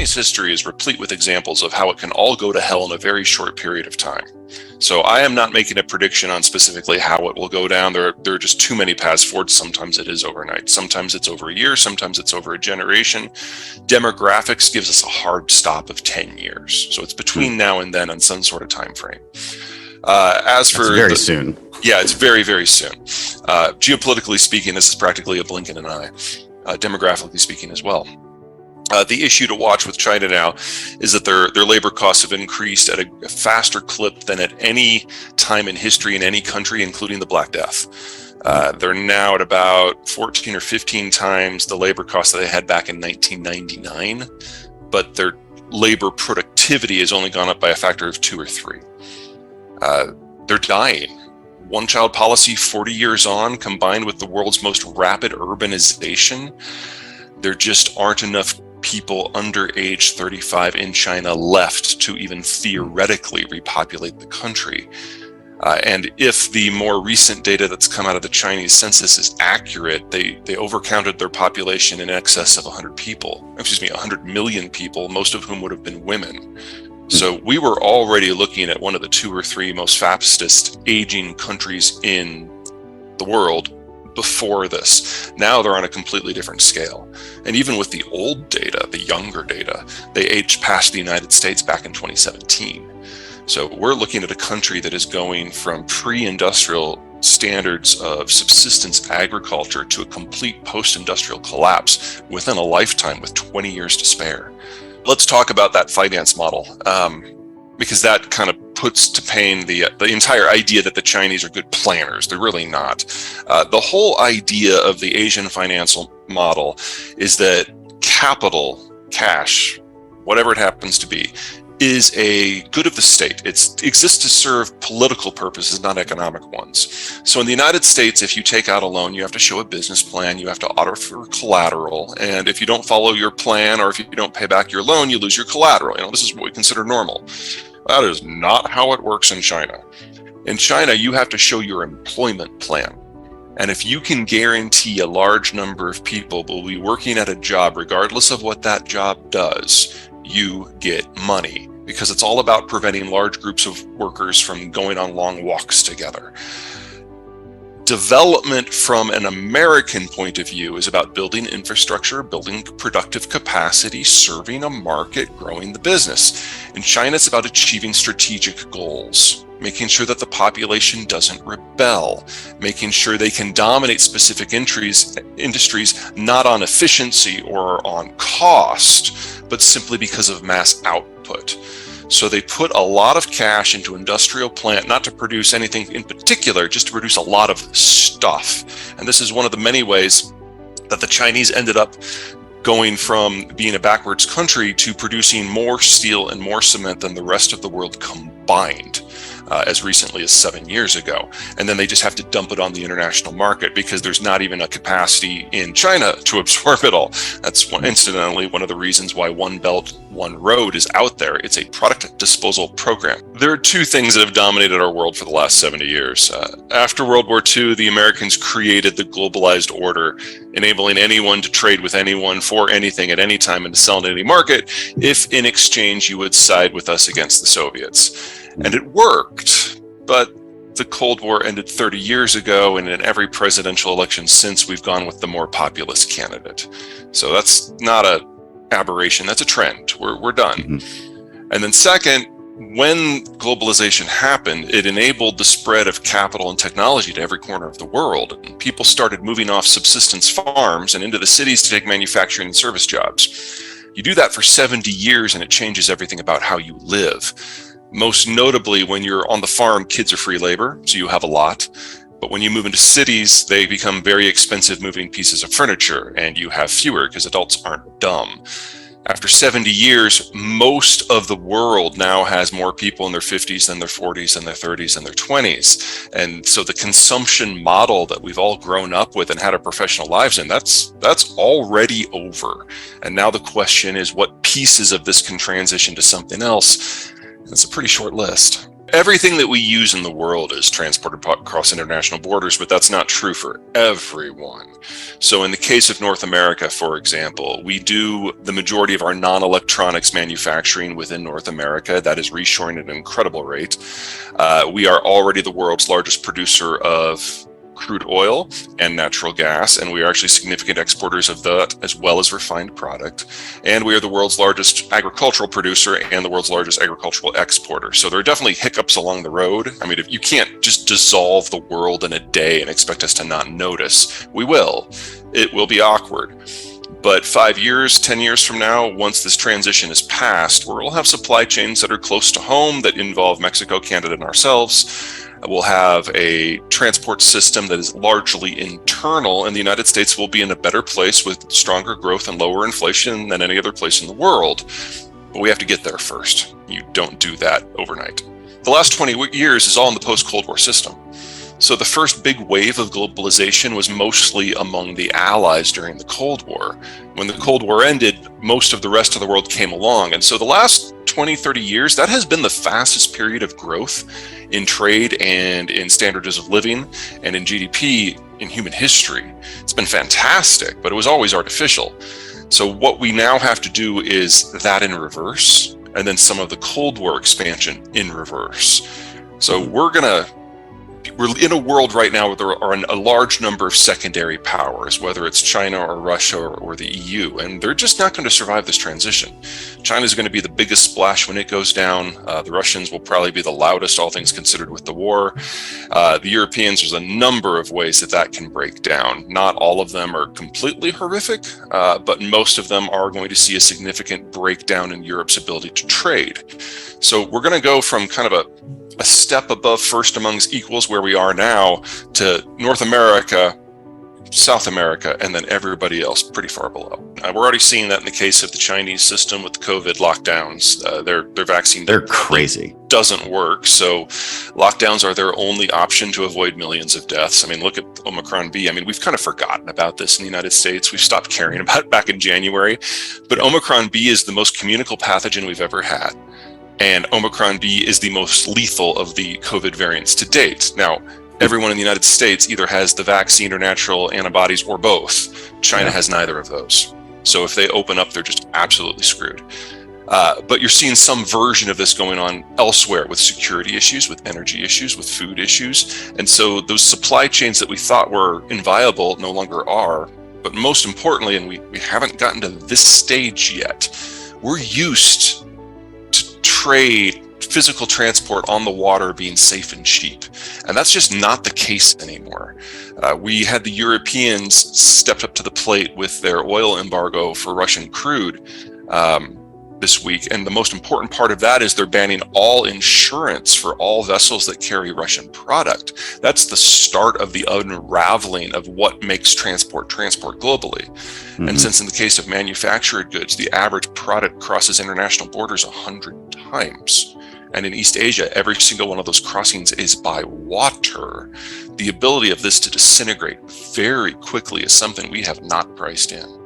Chinese history is replete with examples of how it can all go to hell in a very short period of time. So I am not making a prediction on specifically how it will go down. There are just too many paths forward. Sometimes it is overnight. Sometimes it's over a year. Sometimes it's over a generation. Demographics gives us a hard stop of 10 years. So it's between now and then on some sort of time frame. That's very soon. Yeah, it's very, very soon. Geopolitically speaking, this is practically a blink in an eye. Demographically speaking as well. The issue to watch with China now is that their labor costs have increased at a faster clip than at any time in history in any country, including the Black Death. They're now at about 14 or 15 times the labor costs that they had back in 1999, but their labor productivity has only gone up by a factor of 2 or 3. They're dying. One-child policy 40 years on, combined with the world's most rapid urbanization, there just aren't enough people under age 35 in China left to even theoretically repopulate the country. And if the more recent data that's come out of the Chinese census is accurate, they overcounted their population in excess of 100 million people, most of whom would have been women. So we were already looking at one of the 2 or 3 most fastest aging countries in the world before this. Now they're on a completely different scale. And even with the old data, the younger data, they aged past the United States back in 2017. So we're looking at a country that is going from pre-industrial standards of subsistence agriculture to a complete post-industrial collapse within a lifetime with 20 years to spare. Let's talk about that finance model, because that kind of puts to pain the entire idea that the Chinese are good planners. They're really not. The whole idea of the Asian financial model is that capital, cash, whatever it happens to be, is a good of the state. It exists to serve political purposes, not economic ones. So in the United States, if you take out a loan, you have to show a business plan, you have to offer collateral, and if you don't follow your plan or if you don't pay back your loan, you lose your collateral. This is what we consider normal. That is not how it works in China. In China, you have to show your employment plan. And if you can guarantee a large number of people will be working at a job, regardless of what that job does, you get money, because it's all about preventing large groups of workers from going on long walks together. Development from an American point of view is about building infrastructure, building productive capacity, serving a market, growing the business. In China, it's about achieving strategic goals, making sure that the population doesn't rebel, making sure they can dominate specific industries, not on efficiency or on cost, but simply because of mass output. So they put a lot of cash into industrial plant, not to produce anything in particular, just to produce a lot of stuff. And this is one of the many ways that the Chinese ended up going from being a backwards country to producing more steel and more cement than the rest of the world combined. As recently as 7 years ago. And then they just have to dump it on the international market because there's not even a capacity in China to absorb it all. That's incidentally one of the reasons why One Belt, One Road is out there. It's a product disposal program. There are 2 things that have dominated our world for the last 70 years. After World War II, the Americans created the globalized order, enabling anyone to trade with anyone for anything at any time and to sell in any market if in exchange you would side with us against the Soviets. And it worked, but the Cold War ended 30 years ago, and in every presidential election since, we've gone with the more populist candidate. So that's not an aberration, that's a trend. We're done. Mm-hmm. And then second, when globalization happened, it enabled the spread of capital and technology to every corner of the world. And people started moving off subsistence farms and into the cities to take manufacturing and service jobs. You do that for 70 years, and it changes everything about how you live. Most notably, when you're on the farm, kids are free labor, so you have a lot. But when you move into cities, they become very expensive moving pieces of furniture, and you have fewer because adults aren't dumb. After 70 years, most of the world now has more people in their 50s than their 40s and their 30s and their 20s. And so the consumption model that we've all grown up with and had our professional lives in, that's already over. And now the question is what pieces of this can transition to something else? It's a pretty short list. everything that we use in the world is transported across international borders, but that's not true for everyone. So in the case of North America, for example, we do the majority of our non-electronics manufacturing within North America. That is reshoring at an incredible rate. We are already the world's largest producer of crude oil and natural gas, and we are actually significant exporters of that as well as refined product. And we are the world's largest agricultural producer and the world's largest agricultural exporter. So there are definitely hiccups along the road. I mean, if you can't just dissolve the world in a day and expect us to not notice. We will. It will be awkward. But 5 years, 10 years from now, once this transition is passed, we'll have supply chains that are close to home that involve Mexico, Canada, and ourselves. We'll have a transport system that is largely internal, and the United States will be in a better place with stronger growth and lower inflation than any other place in the world. But we have to get there first. You don't do that overnight. The last 20 years is all in the post-Cold War system. So the first big wave of globalization was mostly among the allies during the Cold War. When the Cold War ended, most of the rest of the world came along. And so the last 20, 30 years, that has been the fastest period of growth in trade and in standards of living and in GDP in human history. It's been fantastic, but it was always artificial. So what we now have to do is that in reverse, and then some of the Cold War expansion in reverse. So we're in a world right now where there are a large number of secondary powers, whether it's China or Russia or the EU, and they're just not going to survive this transition. China is going to be the biggest splash when it goes down. The Russians will probably be the loudest, all things considered, with the war. The Europeans, there's a number of ways that can break down. Not all of them are completely horrific, but most of them are going to see a significant breakdown in Europe's ability to trade. So we're going to go from kind of a step above first amongst equals where we are now to North America, South America, and then everybody else pretty far below. We're already seeing that in the case of the Chinese system with the COVID lockdowns. Their vaccine they're crazy. Doesn't work. So lockdowns are their only option to avoid millions of deaths. I mean, look at Omicron B. I mean, we've kind of forgotten about this in the United States. We've stopped caring about it back in January. But Omicron B is the most communicable pathogen we've ever had. And Omicron B is the most lethal of the COVID variants to date. Now, everyone in the United States either has the vaccine or natural antibodies or both. China has neither of those. So if they open up, they're just absolutely screwed. But you're seeing some version of this going on elsewhere with security issues, with energy issues, with food issues. And so those supply chains that we thought were inviolable no longer are. But most importantly, and we haven't gotten to this stage yet, we're used trade, physical transport on the water being safe and cheap. And that's just not the case anymore. We had the Europeans stepped up to the plate with their oil embargo for Russian crude this week. And the most important part of that is they're banning all insurance for all vessels that carry Russian product. That's the start of the unraveling of what makes transport globally. Mm-hmm. And since in the case of manufactured goods, the average product crosses international borders 100 times. And in East Asia, every single one of those crossings is by water. The ability of this to disintegrate very quickly is something we have not priced in.